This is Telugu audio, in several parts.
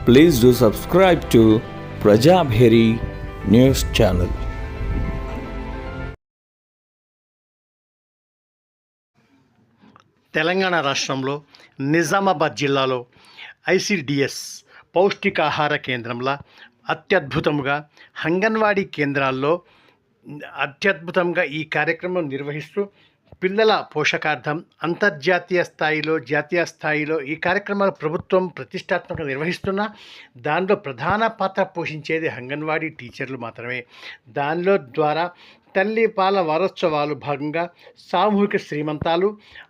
Please do subscribe to Prajabheri News Channel. Telangana రాష్ట్రంలో నిజామాబాద్ జిల్లాలో ఐసిడిఎస్ పౌష్టికాహార కేంద్రంలో అత్యద్భుతంగా అంగన్వాడీ కేంద్రాల్లో అత్యద్భుతంగా ఈ కార్యక్రమం నిర్వహిస్తూ పిల్లల పోషకార్థం అంతర్జాతీయ స్థాయిలో జాతీయ స్థాయిలో ఈ కార్యక్రమాలు ప్రభుత్వం ప్రతిష్టాత్మకంగా నిర్వహిస్తున్న దానిలో ప్రధాన పాత్ర పోషించేది అంగన్వాడీ టీచర్లు మాత్రమే. దానిలో ద్వారా తల్లి పాల వారోత్సవాలు భాగంగా సామూహిక శ్రీమంతాలు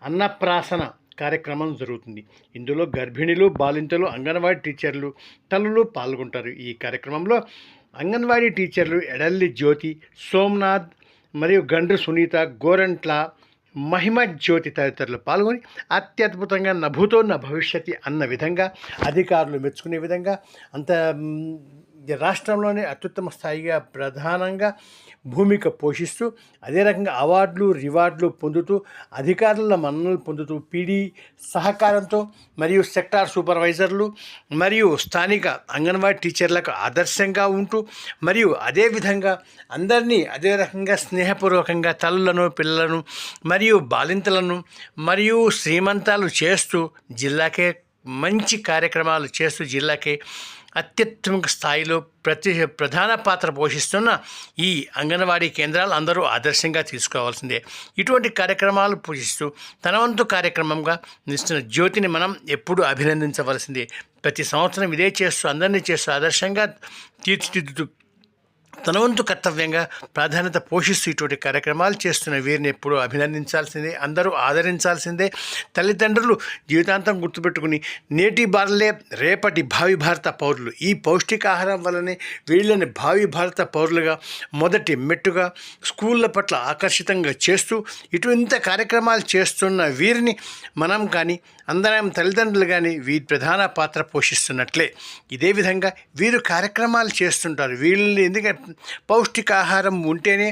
అన్నప్రాసన కార్యక్రమం జరుగుతుంది. ఇందులో గర్భిణీలు బాలింతలు అంగన్వాడీ టీచర్లు తల్లులు పాల్గొంటారు. ఈ కార్యక్రమంలో అంగన్వాడీ టీచర్లు ఎడల్లి జ్యోతి, సోమనాథ్ మరియు గండ్రు సునీత, గోరంట్ల మహిమ జ్యోతి తదితరులు పాల్గొని అత్యద్భుతంగా నభూతో న భవిష్యతి అన్న విధంగా అధికారులు మెచ్చుకునే విధంగా అంత రాష్ట్రంలోనే అత్యుత్తమ స్థాయిగా ప్రధానంగా భూమిక పోషిస్తూ అదే రకంగా అవార్డులు రివార్డులు పొందుతూ అధికారుల మన్ననలు పొందుతూ పీడీ సహకారంతో మరియు సెక్టార్ సూపర్వైజర్లు మరియు స్థానిక అంగన్వాడీ టీచర్లకు ఆదర్శంగా ఉంటూ మరియు అదేవిధంగా అందరినీ అదే రకంగా స్నేహపూర్వకంగా తల్లులను పిల్లలను మరియు బాలింతలను మరియు శ్రీమంతాలు చేస్తూ జిల్లాకే మంచి కార్యక్రమాలు చేస్తూ జిల్లాకే అత్యుత్తమ స్థాయిలో ప్రధాన పాత్ర పోషిస్తున్న ఈ అంగన్వాడీ కేంద్రాలు అందరూ ఆదర్శంగా తీసుకోవాల్సిందే. ఇటువంటి కార్యక్రమాలు పూజిస్తూ తన వంతు కార్యక్రమంగా నిస్తున్న జ్యోతిని మనం ఎప్పుడూ అభినందించవలసిందే. ప్రతి సంవత్సరం ఇదే చేస్తూ అందరినీ చేస్తూ ఆదర్శంగా తీర్చిదిద్దుతూ తన వంతు కర్తవ్యంగా ప్రాధాన్యత పోషిస్తూ ఇటువంటి కార్యక్రమాలు చేస్తున్న వీరిని ఎప్పుడూ అభినందించాల్సిందే, అందరూ ఆదరించాల్సిందే. తల్లిదండ్రులు జీవితాంతం గుర్తుపెట్టుకుని నేటి బాలలే రేపటి భావి భారత పౌరులు, ఈ పౌష్టికాహారం వల్లనే వీళ్ళని భావి భారత పౌరులుగా మొదటి మెట్టుగా స్కూళ్ళ పట్ల ఆకర్షితంగా చేస్తూ ఇటువంటి కార్యక్రమాలు చేస్తున్న వీరిని మనం కానీ అందరం తల్లిదండ్రులు కానీ వీరి ప్రధాన పాత్ర పోషిస్తున్నట్లే. ఇదే విధంగా వీరు కార్యక్రమాలు చేస్తుంటారు. వీళ్ళు ఎందుకంటే పౌష్టికాహారం ఉంటేనే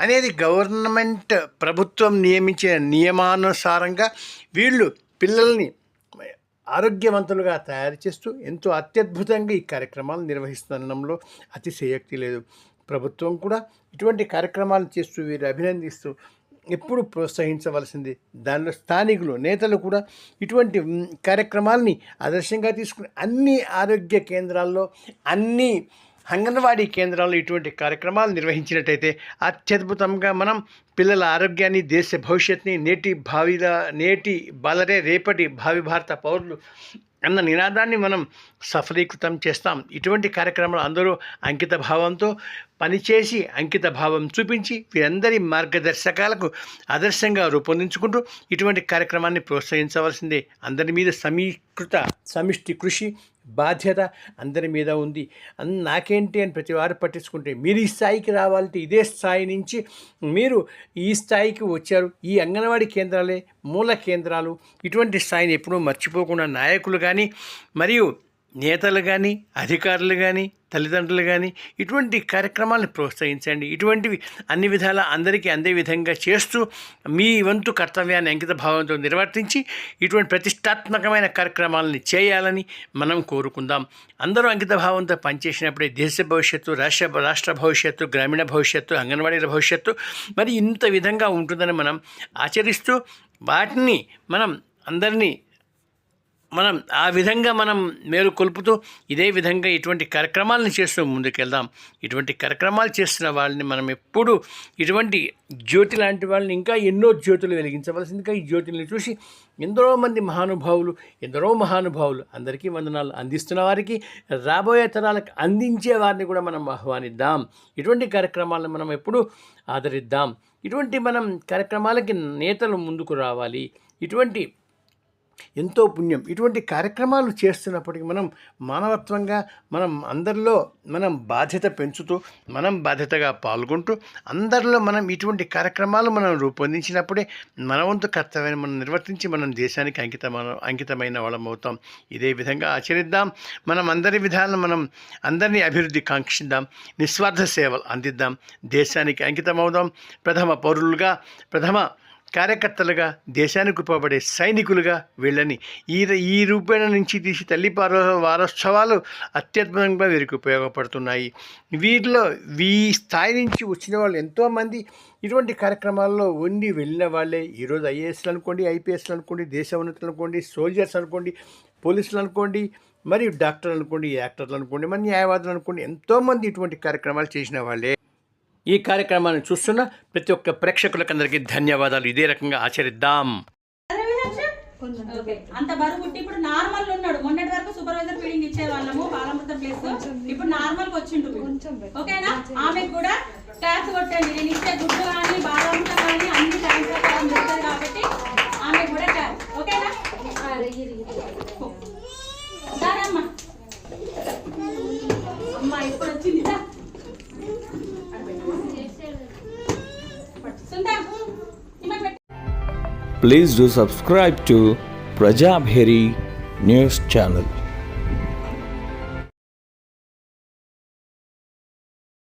అనేది గవర్నమెంట్ ప్రభుత్వం నియమించిన నియమానుసారంగా వీళ్ళు పిల్లల్ని ఆరోగ్యవంతులుగా తయారు చేస్తూ ఎంతో అత్యద్భుతంగా ఈ కార్యక్రమాలు నిర్వహిస్తుండడంలో అతిశయోక్తి లేదు. ప్రభుత్వం కూడా ఇటువంటి కార్యక్రమాలు చేస్తూ వీరు అభినందిస్తూ ఎప్పుడు ప్రోత్సహించవలసింది. దానిలో స్థానికులు నేతలు కూడా ఇటువంటి కార్యక్రమాలని ఆదర్శంగా తీసుకుని అన్ని ఆరోగ్య కేంద్రాల్లో అన్ని అంగన్వాడీ కేంద్రాల్లో ఇటువంటి కార్యక్రమాలు నిర్వహించినట్టయితే అత్యద్భుతంగా మనం పిల్లల ఆరోగ్యాన్ని, దేశ భవిష్యత్తుని, నేటి బాలరే రేపటి భావి భారత పౌరులు అన్న నినాదాన్ని మనం సఫలీకృతం చేస్తాం. ఇటువంటి కార్యక్రమాలు అందరూ అంకిత భావంతో పనిచేసి అంకిత భావం చూపించి వీరందరి మార్గదర్శకాలకు ఆదర్శంగా రూపొందించుకుంటూ ఇటువంటి కార్యక్రమాన్ని ప్రోత్సహించవలసిందే. అందరి మీద సమిష్టి కృషి బాధ్యత అందరి మీద ఉంది. నాకేంటి అని ప్రతి వారు పట్టించుకుంటే మీరు ఈ స్థాయికి రావాలంటే ఇదే స్థాయి నుంచి మీరు ఈ స్థాయికి వచ్చారు. ఈ అంగన్వాడీ కేంద్రాలే మూల కేంద్రాలు. ఇటువంటి స్థాయిని ఎప్పుడూ మర్చిపోకుండా నాయకులు కానీ మరియు నేతలు కానీ అధికారులు కానీ తల్లిదండ్రులు కానీ ఇటువంటి కార్యక్రమాలను ప్రోత్సహించండి. ఇటువంటివి అన్ని విధాలా అందరికీ అందే విధంగా చేస్తూ మీ వంతు కర్తవ్యాన్ని అంకిత భావంతో నిర్వర్తించి ఇటువంటి ప్రతిష్టాత్మకమైన కార్యక్రమాలని చేయాలని మనం కోరుకుందాం. అందరూ అంకిత భావంతో పనిచేసినప్పుడే దేశ భవిష్యత్తు, రాష్ట్ర భవిష్యత్తు, గ్రామీణ భవిష్యత్తు, అంగన్వాడీల భవిష్యత్తు మరి ఇంత విధంగా ఉంటుందని మనం ఆచరిస్తూ వాటిని మనం ఆ విధంగా మనం మేలుకొల్పుతూ ఇదే విధంగా ఇటువంటి కార్యక్రమాలను చేస్తూ ముందుకెళ్దాం. ఇటువంటి కార్యక్రమాలు చేస్తున్న వాళ్ళని మనం ఎప్పుడు ఇటువంటి జ్యోతి లాంటి వాళ్ళని ఇంకా ఎన్నో జ్యోతులు వెలిగించవలసిందిగా ఈ జ్యోతిని చూసి ఎందరో మహానుభావులు అందరికీ వందనాలు అందిస్తున్న వారికి రాబోయే తరాలకు అందించే వారిని కూడా మనం ఆహ్వానిద్దాం. ఇటువంటి కార్యక్రమాలను మనం ఎప్పుడు ఆదరిద్దాం. ఇటువంటి మనం కార్యక్రమాలకి నేతలు ముందుకు రావాలి. ఇటువంటి ఎంతో పుణ్యం. ఇటువంటి కార్యక్రమాలు చేస్తున్నప్పటికీ మనం మానవత్వంగా అందరిలో బాధ్యత పెంచుతూ మనం బాధ్యతగా పాల్గొంటూ అందరిలో మనం ఇటువంటి కార్యక్రమాలు మనం రూపొందించినప్పుడే మన వంతు కర్తవ్యాన్ని మనం నిర్వర్తించి మనం దేశానికి అంకితమైన వాళ్ళం అవుతాం. ఇదే విధంగా ఆచరిద్దాం. మనం అందరినీ అభివృద్ధి కాంక్షిద్దాం. నిస్వార్థ సేవలు అందిద్దాం. దేశానికి అంకితమవుదాం. ప్రథమ కార్యకర్తలుగా దేశానికి ఉపయోగపడే సైనికులుగా వీళ్ళని ఈ రూపేణ నుంచి తీసి తల్లి వారోత్సవాలు అత్యద్భుతంగా వీరికి ఉపయోగపడుతున్నాయి. వీరిలో ఈ స్థాయి నుంచి వచ్చిన వాళ్ళు ఎంతోమంది ఇటువంటి కార్యక్రమాల్లో ఉండి వెళ్ళిన వాళ్ళే ఈరోజు ఐఏఎస్లు అనుకోండి, ఐపీఎస్లు అనుకోండి, దేశ ఉన్నతులు అనుకోండి, సోల్జర్స్ అనుకోండి, పోలీసులు అనుకోండి, మరియు డాక్టర్లు అనుకోండి, యాక్టర్లు అనుకోండి, మరి న్యాయవాదులు అనుకోండి, ఎంతోమంది ఇటువంటి కార్యక్రమాలు చేసిన వాళ్ళే. ఈ కార్యక్రమాన్ని చూస్తున్న ప్రతి ఒక్క ప్రేక్షకులకు అందరికీ ధన్యవాదాలు. ఇదే రకంగా ఆచరిద్దాం. అంత బరువు పుట్టి ఇప్పుడు నార్మల్ ఉన్నాడు. మొన్నటి వరకు సూపర్వైజర్ ఫీడింగ్ ఇచ్చే వాళ్ళము బాలమృతం ప్లేస్, ఇప్పుడు నార్మల్ వచ్చిండు. ఓకేనా? ఆమెకు కూడా ట్యాక్స్ కొట్టండి. నేను ఇచ్చే గుడ్డు కానీ బాలమృతం కానీ అన్ని టైం ప్రకారం దొరుకుతుంది కాబట్టి ఆమెకు కూడా ట్యాక్స్. ఓకేనా? దారమ్మా అమ్మా ఇప్పుడు వచ్చింది. Please do subscribe to Prajabheri News Channel.